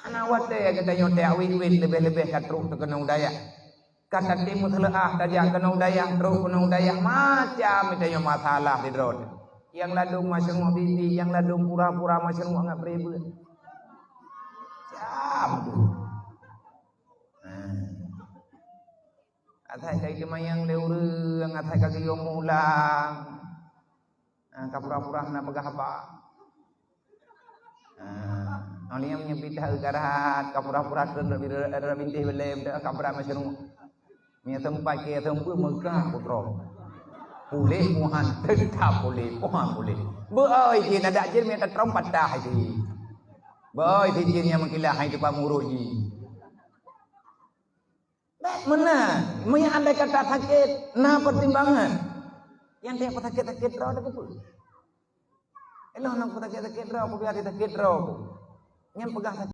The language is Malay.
Anak wate kata nyote awin-win lebih-lebih katruk tu kena udaya. Kata timu seleah tajak kena udaya, teruk kena udaya macam itu yang masalah di road. Yang ladung masyarakat bibi, yang ladung pura-pura masyarakat ngak beribu. Jam tu. Atai kai kemayang leure, atai kaki yang mulang. Kapura-pura nak pegah apa? Oni yang nyebit hagarat kapura-pura tu ada bintih belem dah kapura masyarakat. Ni tempat ke tempat megah putro. Boleh muhan tetap boleh, muhan boleh. Boy jin ada jin minta trompat dah itu. Boy jin yang mengkilah itu pamuruji. Mana? Maya andai kata sakit, nah pertimbangan. Yang dia sakit-sakit roh ada betul. Eloh nak sakit-sakit roh, aku biar sakit roh. Yang pegang